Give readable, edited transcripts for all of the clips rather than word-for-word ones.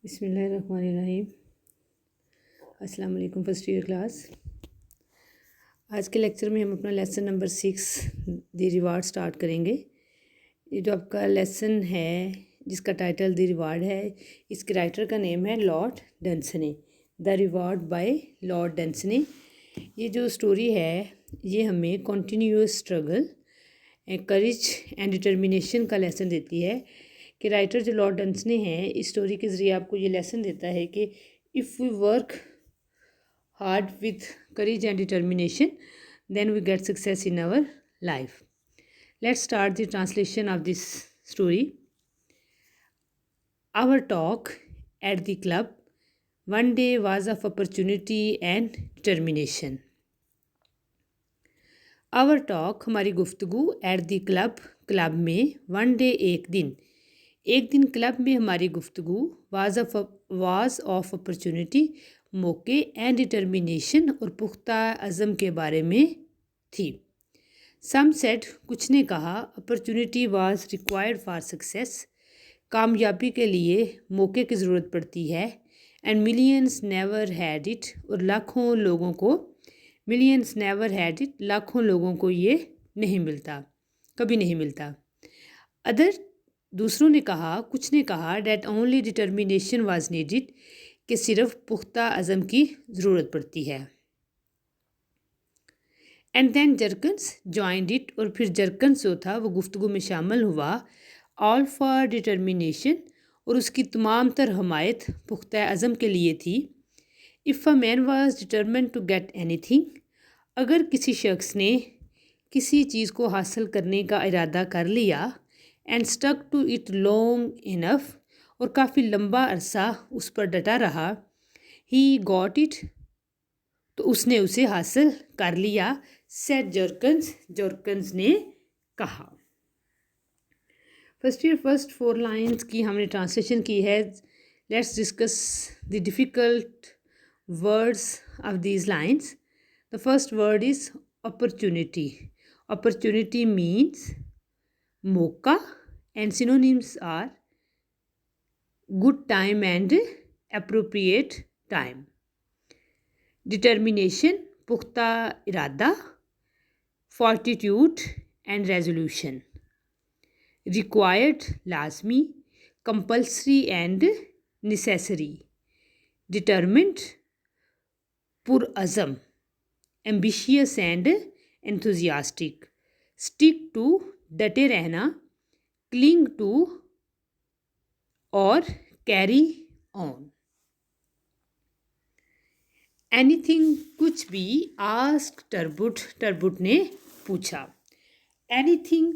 बिस्मिल्लाहिर्रहमानिर्रहीम। अस्सलाम वालेकुम फर्स्ट ईयर क्लास। आज के लेक्चर में हम अपना lesson number 6 the reward start करेंगे। ये जो आपका लेसन है जिसका टाइटल द रिवार्ड है, इसके राइटर का नेम है Lord Dunsany. The reward by Lord Dunsany. ये जो स्टोरी है ये हमें continuous struggle, courage and determination का लेसन देती है कि राइटर जो लॉर्ड डंसने हैं इस स्टोरी के ज़रिए आपको ये लेसन देता है कि if we work hard with courage and determination then we get success in our life. Let's start the translation of this story. Our talk at the club one day was of opportunity and determination. Our talk हमारी गुफ्तगू at the club में, one day एक दिन club में हमारी गुफ्तगू was of opportunity मौके and determination और पुख्ता अज़म के बारे में थी। सम सेड कुछ ने कहा opportunity was required for success कामयाबी के लिए मौके की ज़रूरत पड़ती है। And millions never had it और लाखों लोगों को ये नहीं मिलता, कभी नहीं मिलता। अदर दूसरों ने कहा, कुछ ने कहा that only determination was needed कि सिर्फ पुख्ता अज़म की ज़रूरत पड़ती है। एंड देन जर्कन्स जॉइंड इट और फिर जर्कन्स जो था वो गुफ्तगू में शामिल हुआ। ऑल फॉर डिटर्मिनेशन और उसकी तमाम तर हमायत पुख्ता अज़म के लिए थी। If a man was determined to get anything अगर किसी शख्स ने किसी चीज़ को हासिल करने का इरादा कर लिया, and stuck to it long enough और काफ़ी लंबा अरसा उस पर डटा रहा, ही गॉट इट तो उसने उसे हासिल कर लिया। सेड जर्कन्स ने कहा। फर्स्ट 4 लाइन्स की हमने ट्रांसलेशन की है। Let's discuss the difficult words of these lines. The first word is opportunity. Opportunity means मौका and synonyms are good time and appropriate time. Determination पुख्ता इरादा, fortitude and resolution. Required लाजमी, compulsory and necessary. Determined पुरअज़म, ambitious and enthusiastic. Stick to डटे रहना, cling to और carry on. Anything कुछ भी, ask टर्बुट ने पूछा। एनीथिंग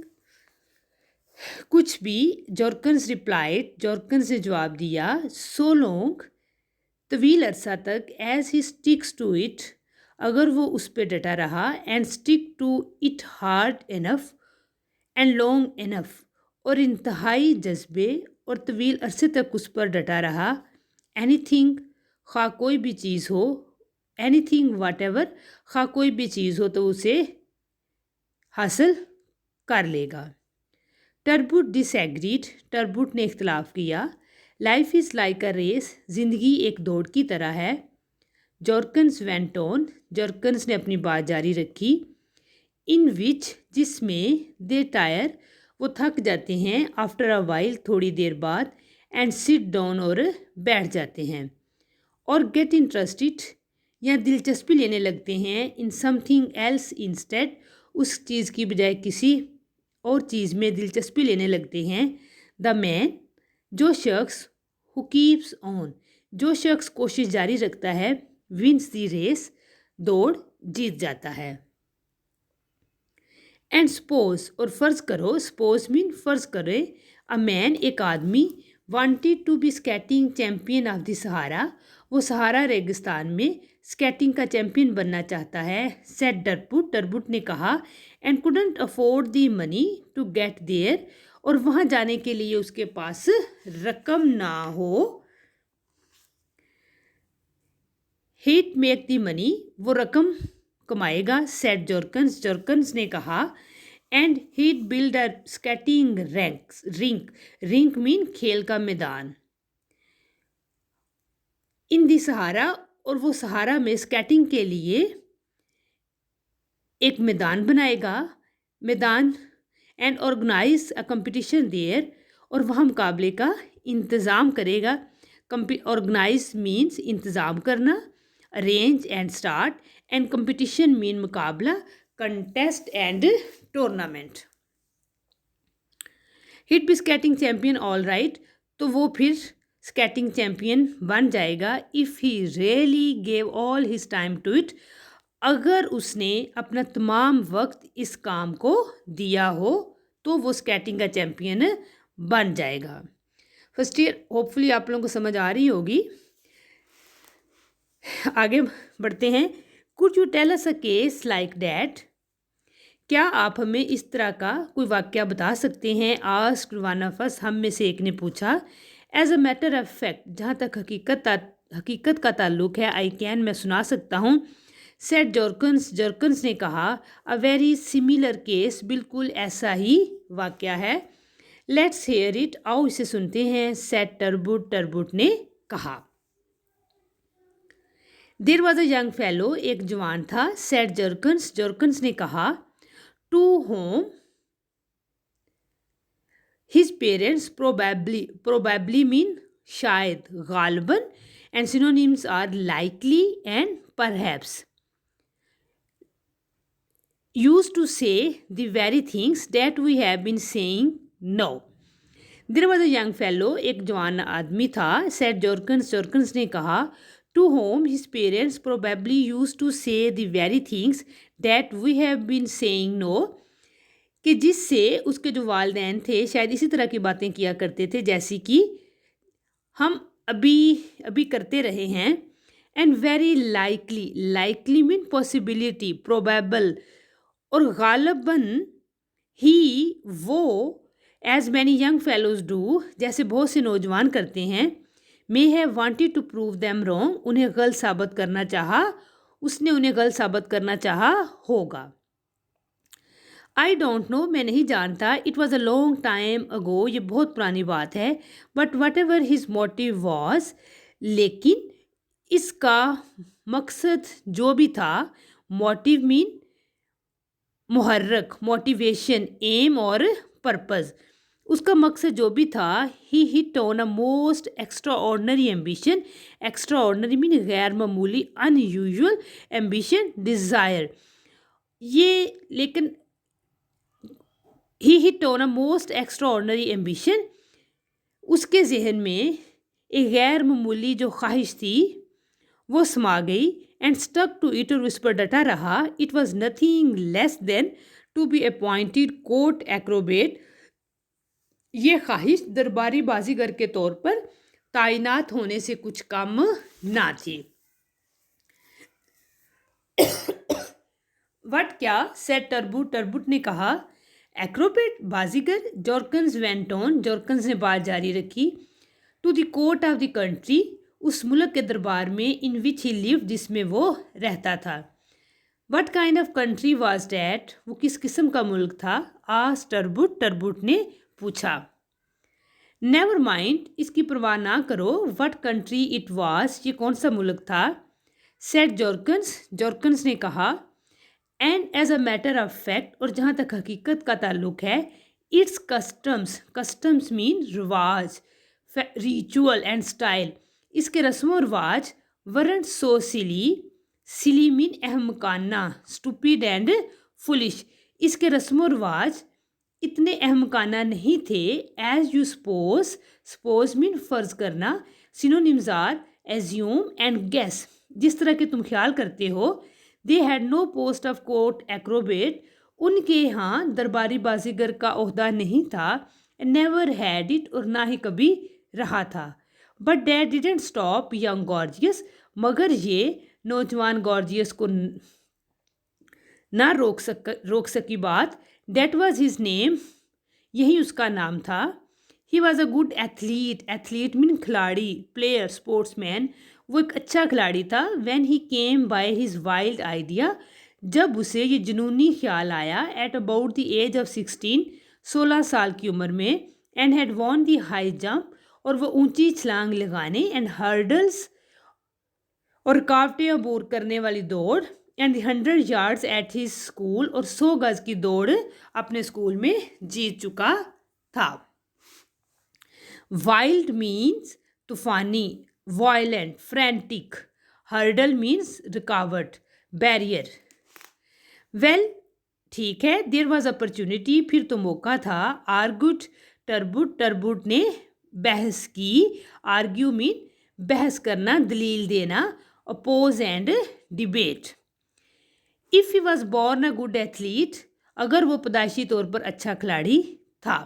कुछ भी, जॉर्कन्स रिप्लाइड जॉर्कन्स ने जवाब दिया। सो लॉन्ग तवील अरसा तक, as he sticks to it अगर वो उस पर डटा रहा, and stick to it hard enough and long enough और इंतहाई जज्बे और तवील अरसे तक उस पर डटा रहा। एनीथिंग खा कोई भी चीज़ हो, एनीथिंग वाट एवर खा कोई भी चीज़ हो तो उसे हासिल कर लेगा। टर्बुट डिसएग्रीड टर्बुट ने इख्तलाफ किया। Life is like a race ज़िंदगी एक दौड़ की तरह है। जॉर्कन्स वेंट ऑन जॉर्कन्स ने अपनी बात जारी रखी। इन विच जिसमें दे टायर वो थक जाते हैं, आफ्टर अ वाइल थोड़ी देर बाद, एंड सिट डाउन और बैठ जाते हैं, और गेट इंटरेस्टेड या दिलचस्पी लेने लगते हैं, इन समथिंग एल्स इंस्टेड उस चीज़ की बजाय किसी और चीज़ में दिलचस्पी लेने लगते हैं। द मैन जो शख्स, हु कीप्स ऑन जो शख्स कोशिश जारी रखता है, विंस द रेस दौड़ जीत जाता है। एंड सपोज और फ़र्ज़ करो, सपोज मीन फ़र्ज़ करे, अ मैन एक आदमी, wanted to be skating champion of the Sahara वो सहारा रेगिस्तान में स्केटिंग का चैम्पियन बनना चाहता है। सेड टर्बुट ने कहा। And couldn't afford the money to get there और वहाँ जाने के लिए उसके पास रकम ना हो। हेट मेक द मनी वो रकम कमाएगा। सेड जॉर्कन्स ने कहा। And he'd build a skating rink mean खेल का मैदान। इन दी सहारा, और वो सहारा में स्केटिंग के लिए एक मैदान बनाएगा, मैदान, and organise a competition there, और वहाँ मुकाबले का इंतज़ाम करेगा। ऑर्गेनाइज मीन्स इंतज़ाम करना, arrange and start, and competition mean मुकाबला, contest and tournament. He'd be skating champion all right, तो वो फिर स्केटिंग चैम्पियन बन जाएगा if he really gave all his time to it, अगर उसने अपना तमाम वक्त इस काम को दिया हो तो वो स्केटिंग का चैम्पियन बन जाएगा। फर्स्ट ईयर होपफुली आप लोगों को समझ आ रही होगी। आगे बढ़ते हैं। Could you tell us a case like that, क्या आप हमें इस तरह का कोई वाक्य बता सकते हैं? आस्क्ड वन ऑफ अस, हम में से एक ने पूछा। As a matter of fact, जहाँ तक हकीकत का ताल्लुक है, आई कैन, मैं सुना सकता हूँ। सेड जॉर्कन्स, जॉर्कन्स ने कहा। अ वेरी सिमिलर केस, बिल्कुल ऐसा ही वाक्य है। लेट्स हेयर इट, आओ इसे सुनते हैं। सेड टर्बुट, टर्बुट ने कहा। There was a young fellow, एक जवान था। सेड जॉर्कन्स, जॉर्कन्स ने कहा। To home his parents probably mean शायद, गालबन, and synonyms are likely and perhaps, used to say the very things that we have been saying now. There was a young fellow, एक जवान आदमी था। said Jorkins, Jorkins ने कहा। to whom his parents probably used to say the very things that we have been saying no, कि जिससे उसके जो वालिदैन थे शायद इसी तरह की बातें किया करते थे जैसी कि हम अभी अभी करते रहे हैं। And very likely, likely mean possibility, probable, और गालबन ही वो, as many young fellows do, जैसे बहुत से नौजवान करते हैं। May have wanted to prove them wrong, उन्हें गलत साबित करना चाहा, उसने उन्हें गलत साबित करना चाहा होगा। आई डोंट नो, मैं नहीं जानता। It was a long time ago, ये बहुत पुरानी बात है। But whatever his motive was, लेकिन इसका मकसद जो भी था, मोटिव मीन मुहर्रक, मोटिवेशन, एम और पर्पज़, उसका मकसद जो भी था। He hit on a most extraordinary ambition, extraordinary mean गैर मामूली, अनयूजुअल, एम्बिशन डिज़ायर, ये लेकिन he hit on a most extraordinary ambition, उसके जहन में एक गैर मामूली जो ख्वाहिश थी वो समा गई। एंड स्टक टू इट, और उस पर डटा रहा। It was nothing less than to be appointed court acrobat, ये ख्वाहिश दरबारी बाजीगर के तौर पर तैनात होने से कुछ कम ना थी। वट, क्या? सेड टर्बुट, टर्बुट ने कहा। एक्रोबेट, बाजीगर। जॉर्कन्स वेंट ऑन, जॉर्कन्स ने बात जारी रखी। To the court of the country, उस मुल्क के दरबार में। इन विच ही लिव, जिसमें वो रहता था। What kind of country was that, वो किस किस्म का मुल्क था? आस टर्बुट, टर्बुट ने पूछा। नेवर माइंड, इसकी परवाह ना करो। वट कंट्री इट वाज, ये कौन सा मुल्क था? सेड जॉर्कन्स, जॉर्कन्स ने कहा। And as a matter of fact, और जहाँ तक हकीकत का ताल्लुक है, इट्स कस्टम्स, कस्टम्स मीन रिवाज, रिचुअल एंड स्टाइल, इसके रस्म व रवाज। Weren't so silly, silly mean अहमकाना, स्टूपिड एंड फुलिश, इसके रस्म व रवाज इतने अहमकाना नहीं थे। As you suppose, suppose mean फ़र्ज करना। Synonyms are assume and guess, जिस तरह के तुम ख्याल करते हो। They had no post of court Acrobat, उनके यहाँ दरबारी बाजीगर का ओहदा नहीं था। नेवर हैड इट, और ना ही कभी रहा था। But that didn't stop young gorgeous, मगर ये नौजवान गॉर्जियस को ना रोक सकी बात। दैट वॉज हिज नेम, यही उसका नाम था। He was a good athlete, athlete mean खिलाड़ी, प्लेयर, स्पोर्ट्समैन, वो एक अच्छा खिलाड़ी था। When he came by his wild idea, जब उसे ये जुनूनी ख्याल आया। At about the age of 16, 16 साल की उम्र में। And had won the high jump, और वह ऊंची छलांग लगाने। एंड हर्डल्स, और रुकावटें अबूर करने वाली दौड़, and 100 yards at his school, और 100 गज की दौड़ अपने स्कूल में जीत चुका था। वाइल्ड मीन्स तूफानी, वायलेंट, फ्रेंटिक। हर्डल मीन्स रुकावट, बैरियर। वेल ठीक है, देयर वॉज अपॉर्चुनिटी, फिर तो मौका था। आर्गुड टर्बुट, टर्बुट ने बहस की। आर्ग्यू मीन बहस करना, दलील देना। Oppose and debate. If he was born a good athlete, अगर वो पैदाइशी तौर पर अच्छा खिलाड़ी था।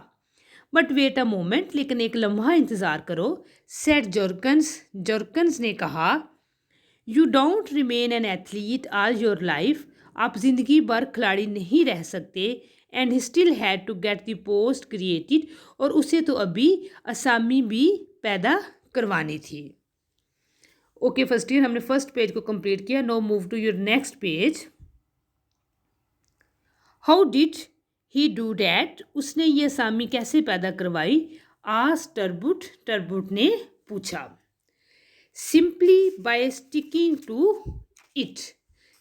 बट वेट अ मोमेंट, लेकिन एक लम्हा इंतज़ार करो। सेट जॉर्कन्स, जॉर्कन्स ने कहा, you don't remain an athlete all your life, आप जिंदगी भर खिलाड़ी नहीं रह सकते। And he still had to get the post created, और उसे तो अभी असामी भी पैदा करवानी थी। ओके, फर्स्ट ईयर हमने फर्स्ट पेज को कंप्लीट किया। No move to your next page. How did he do that, उसने ये असामी कैसे पैदा करवाई। आस टर्बुट, टर्बुट ने पूछा। Simply by sticking to it,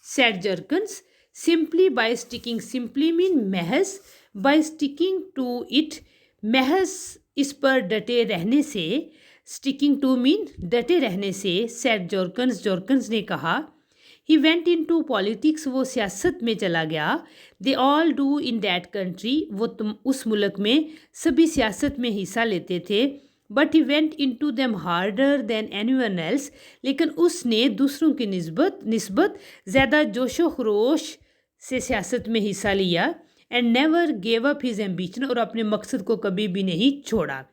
said Jerkins. Simply by sticking, simply mean महज, by sticking to it, महज इस पर डटे रहने से, sticking to mean डटे रहने से, said Jerkins, Jerkins ने कहा। He went into politics, वो सियासत में चला गया। They all do in that country, वो उस मुल्क में सभी सियासत में हिस्सा लेते थे। But he went into them harder than anyone else, लेकिन उसने दूसरों की निस्बत ज़्यादा जोशो खरोश से सियासत में हिस्सा लिया। And never gave up his ambition, और अपने मकसद को कभी भी नहीं छोड़ा।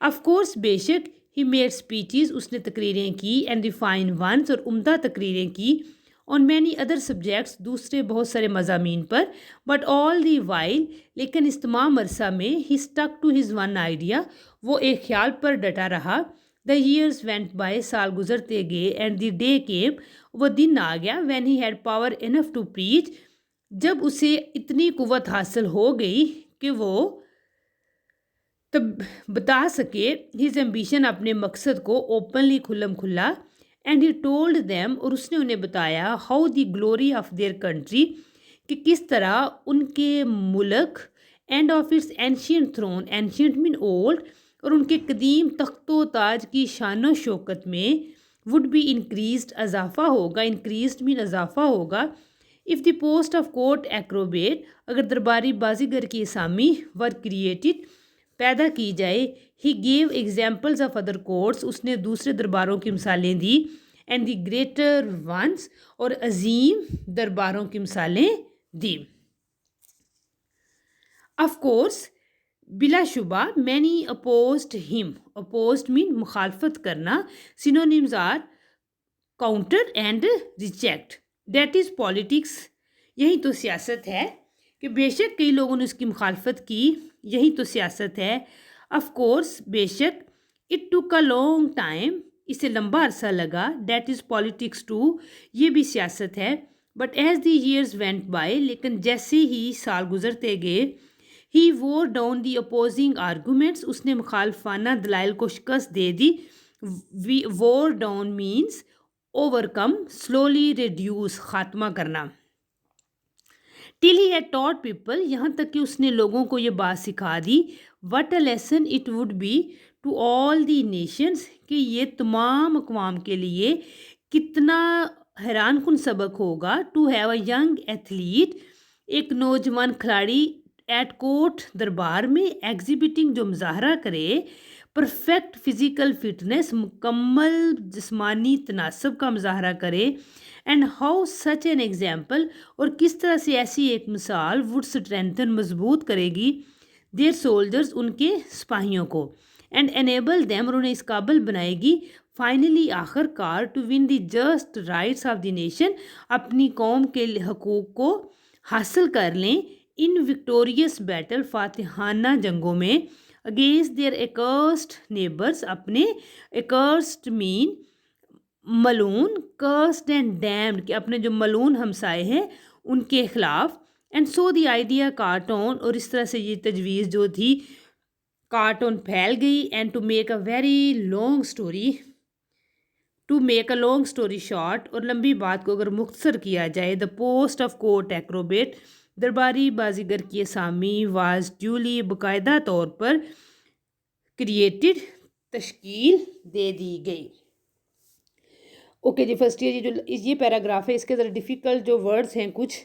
ऑफ कोर्स, बेशक, ही मेड स्पीचेस, उसने तकरीरें की। एंड रिफाइन वंस, और उम्दा तकरीरें की। ऑन मैनी अदर सब्जेक्ट्स, दूसरे बहुत सारे मज़ामीन पर। बट ऑल दी वाइल, लेकिन इस तमाम अरसा में, he stuck to his one idea, वो एक ख्याल पर डटा रहा। द ईयर्स वेंट बाय, साल गुजरते गए। एंड द डे केम, वो दिन आ गया। When he had power enough to preach, जब उसे इतनी कुव्वत हासिल हो गई कि वो तब बता सके हिज एम्बिशन, अपने मकसद को, ओपनली, खुल्लम खुल्ला। एंड ही टोल्ड देम, और उसने उन्हें बताया, how the glory of their country, कि किस तरह उनके मुल्क, and of its ancient throne, ancient mean old, और उनके कदीम तख्तो ताज की शान शौकत में, वुड बी इंक्रीज्ड, अजाफा होगा। इंक्रीज्ड मीन अजाफा होगा। If the post of court Acrobat, अगर दरबारी बाजीगर की असामी वर क्रिएटेड, पैदा की जाए। He gave examples of other courts, उसने दूसरे दरबारों की मिसालें दी। एंड द ग्रेटर वंस, और अजीम दरबारों की मिसालें दी। ऑफ कोर्स, बिलाशुबा, many opposed him. Opposed mean मुखालफत करना। Synonyms are counter and reject. That is politics, यही तो सियासत है। कि बेशक कई लोगों ने उसकी मुखालफत की, यही तो सियासत है। ऑफ कोर्स, बेशक। It took a long time, इसे लंबा अरसा लगा। दैट इज़ पॉलिटिक्स टू, ये भी सियासत है। But as the years went by, लेकिन जैसे ही साल गुजरते गए, ही वोर डाउन दी अपोजिंग आर्गूमेंट्स, उसने मुखालफाना दलाइल को शिकस्त दे दी। Wore down means overcome, slowly reduce, खात्मा करना। Till he had taught people, यहाँ तक कि उसने लोगों को ये बात सिखा दी। What a lesson it would be to all the nations, कि ये तमाम अक़वाम के लिए कितना हैरान कुन सबक होगा। To have a young athlete, एक नौजवान खिलाड़ी, एट कोर्ट, दरबार में, एग्जिबिटिंग, जो मुजाहरा करे, परफेक्ट फिज़िकल फिटनेस, मुकम्मल जिस्मानी तनासब का मुजाहरा करे। And how such an example, और किस तरह से ऐसी एक मिसाल, वुड स्ट्रेंथन, मजबूत करेगी, देयर सोल्जर्स, उनके सिपाहियों को। एंड एनेबल देम, और उन्हें इस काबिल बनाएगी, फाइनली, आखिरकार, to win the just rights of the nation, अपनी कौम के हकूक़ को हासिल कर लें। इन विक्टोरियस बैटल, फातिहाना जंगों में, अगेंस्ट देयर एकर्स्ड नेबर्स, अपने एकर्स्ड मीन मलून, कर्स्ड एंड डैम्ड, कि अपने जो मलून हमसाए हैं उनके खिलाफ। And so the idea cart on, और इस तरह से ये तजवीज़ जो थी कार्ट ऑन फैल गई। And to make a very long story to make a long story short, और लंबी बात को अगर मुख्तसर किया जाए, the post of court acrobat, दरबारी बाजीगर की असामी वाज ड्यूली बाकायदा तौर पर क्रिएटेड, तश्कील दे दी गई। ओके जी, फर्स्ट ये पैराग्राफ है, इसके ज़रा डिफ़िकल्ट जो वर्ड्स हैं कुछ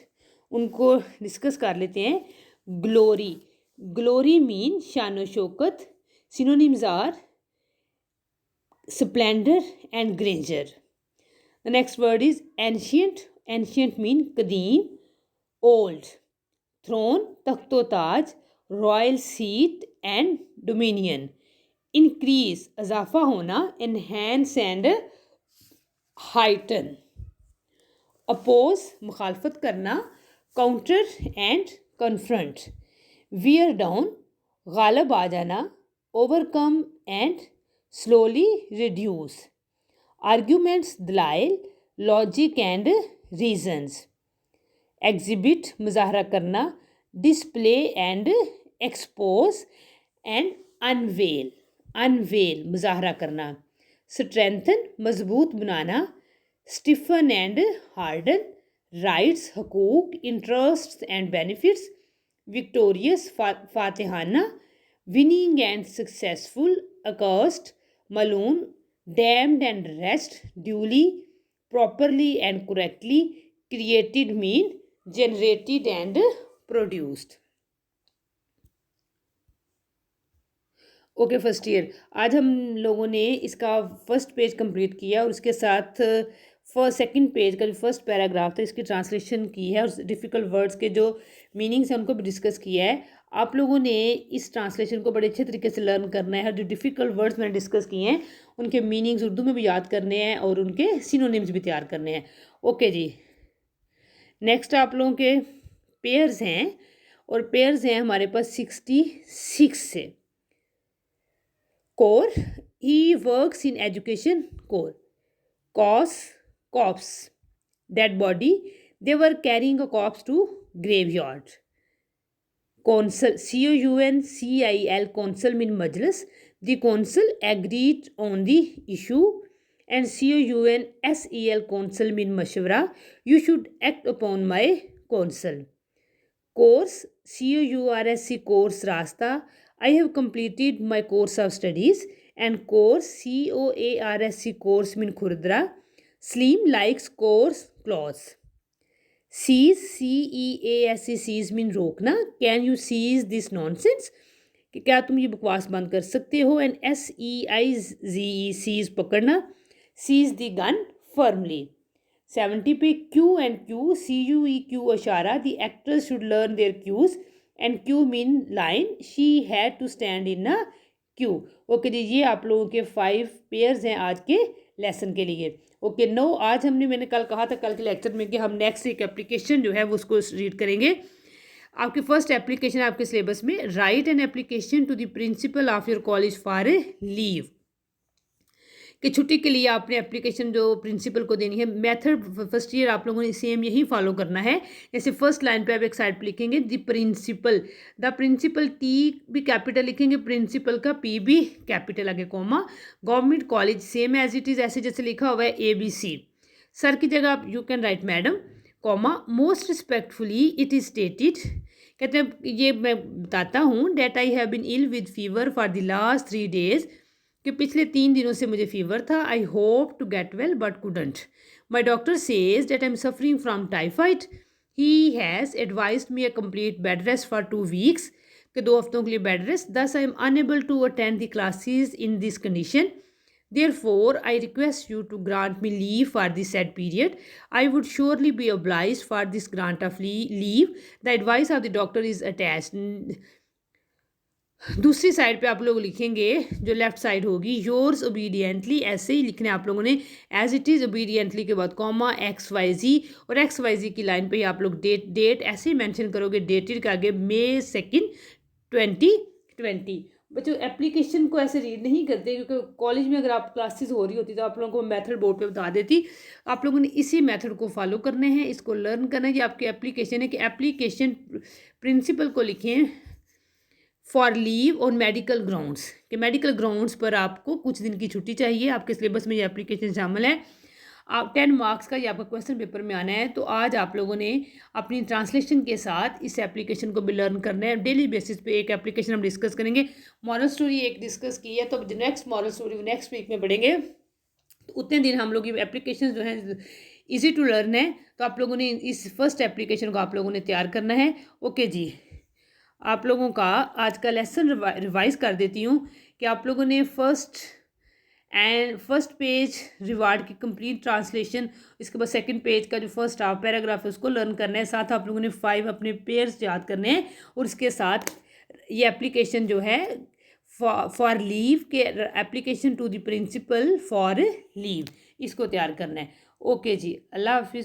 उनको डिस्कस कर लेते हैं। ग्लोरी, ग्लोरी मीन शान शौकत, synonyms are splendor and grandeur. The next word is ancient. Ancient mean kadeem, old. Throne, takhto taj, royal seat and dominion. Increase, अजाफा होना, enhance and heighten. Oppose, मुखालफत करना, counter and confront. Wear down, Ghalib आ जाना, overcome and slowly reduce. Arguments, दलाइल, logic and reasons. Exhibit, मुजाहरा करना, display and expose and unveil. Unveil, मुजाहरा करना. Strengthen, मजबूत बनाना, stiffen and harden. Rights, हकूक, interests and benefits. Victorious, फातिहाना. Winning and successful, accursed, maloon, damned and rest, duly, properly and correctly, created mean generated and produced. Okay first year, आज हम लोगों ने इसका first page complete किया और उसके साथ सेकंड पेज का जो फर्स्ट पैराग्राफ था इसकी ट्रांसलेशन की है और डिफ़िकल्ट वर्ड्स के जो मीनिंग्स हैं उनको भी डिस्कस किया है। आप लोगों ने इस ट्रांसलेशन को बड़े अच्छे तरीके से लर्न करना है और जो डिफ़िकल्ट वर्ड्स मैंने डिस्कस किए हैं उनके मीनिंग्स उर्दू में भी याद करने हैं और उनके सिनोनिम्स भी तैयार करने हैं। ओके जी, नेक्स्ट आप लोगों के पेयर्स हैं और पेयर्स हैं हमारे पास 66 से। Core, he works in education, core. Corps, corpse, dead body, they were carrying a corpse to graveyard. Council, COUNCIL, council mean मजलिस, the council agreed on the issue. And COUNSEL, counsel mean मशवरा, you should act upon my counsel. Course, COURSE, course रास्ता, I have completed my course of studies. And course, COARSE, course mean khurdra. Slim likes coarse clothes. Cease, CEASE, cease mean रोकना. Can you cease this nonsense? कि क्या तुम ये बकवास बंद कर सकते हो. And SEIZE, seize पकड़ना. Seize the gun firmly. 70 पे Q and Q, CUEQ इशारा. The actors should learn their cues. And cue mean line, she had to stand in a queue. Okay जी, ये आप लोगों के 5 पेयर्स हैं आज के लेसन के लिए. ओके नो, आज मैंने कल कहा था कल के लेक्चर में कि हम नेक्स्ट एक एप्लीकेशन जो है वो उसको रीड करेंगे. आपकी फर्स्ट एप्लीकेशन आपके सिलेबस में, write an application to the principal of your college for a leave, कि छुट्टी के लिए आपने एप्लीकेशन जो प्रिंसिपल को देनी है. मेथड फर्स्ट ईयर आप लोगों ने सेम यही फॉलो करना है. जैसे फर्स्ट लाइन पे आप एक साइड पे लिखेंगे द प्रिंसिपल, टी भी कैपिटल लिखेंगे, प्रिंसिपल का पी भी कैपिटल आगे comma. Government college same as it is, ऐसे जैसे लिखा हुआ है ABC. सर की जगह आप you can write madam, comma. Most respectfully it is stated, कहते हैं ये मैं बताता हूँ, that I have been ill with fever for the last 3 days, कि पिछले 3 दिनों से मुझे फीवर था. I hope to get well but couldn't. My doctor says that I am suffering from typhoid. He has advised me a complete bed rest for 2 weeks, कि 2 हफ्तों के लिए bed rest. Thus I am unable to attend the classes in this condition. Therefore, I request you to grant me leave for this said period. I would surely be obliged for this grant of leave. The advice of the doctor is attached. दूसरी side पे आप लोग लिखेंगे, जो left side होगी, yours obediently, ऐसे ही लिखने आप लोगों ने एज इट इज़, ओबीडियंटली के बाद कॉमा, XYZ, और XYZ की लाइन पे ही आप लोग डेट ऐसे ही मेंशन करोगे, डेटेड के आगे May 2, 2020. बच्चों एप्लीकेशन को ऐसे रीड नहीं करते, क्योंकि कॉलेज में अगर आप क्लासेस हो रही होती तो आप लोगों को मेथड बोर्ड पे बता देती. आप लोगों ने इसी मेथड को फॉलो करने हैं, इसको लर्न करना है. ये आपकी एप्लीकेशन है कि एप्लीकेशन प्रिंसिपल को लिखें फॉर लीव और मेडिकल ग्राउंड्स, कि मेडिकल ग्राउंड्स पर आपको कुछ दिन की छुट्टी चाहिए, आपके सिलेबस में ये एप्लीकेशन शामिल है। आप 10 मार्क्स का ये आपका क्वेश्चन पेपर में आना है। तो आज आप लोगों ने अपनी ट्रांसलेशन के साथ इस एप्लीकेशन को भी लर्न करना है। डेली बेसिस पे एक एप्लीकेशन हम डिस्कस करेंगे। मॉरल स्टोरी एक डिस्कस की है, तो next moral story next week में पढ़ेंगे। तो उतने दिन हम लोग ये एप्लीकेशन जो है ईजी टू लर्न है, तो आप लोगों ने इस फर्स्ट एप्लीकेशन को आप लोगों ने तैयार करना है। ओके जी, आप लोगों का आज का लेसन रिवाइज कर देती हूँ कि आप लोगों ने फर्स्ट पेज रिवार्ड की कंप्लीट ट्रांसलेशन, इसके बाद सेकंड पेज का जो फर्स्ट हाफ पैराग्राफ है उसको लर्न करना है। साथ आप लोगों ने 5 अपने पेयर्स याद करने हैं, और इसके साथ ये एप्लीकेशन जो है फॉर लीव के application to the principal for leave, इसको तैयार करना है। ओके जी, अल्लाह हाफिज़।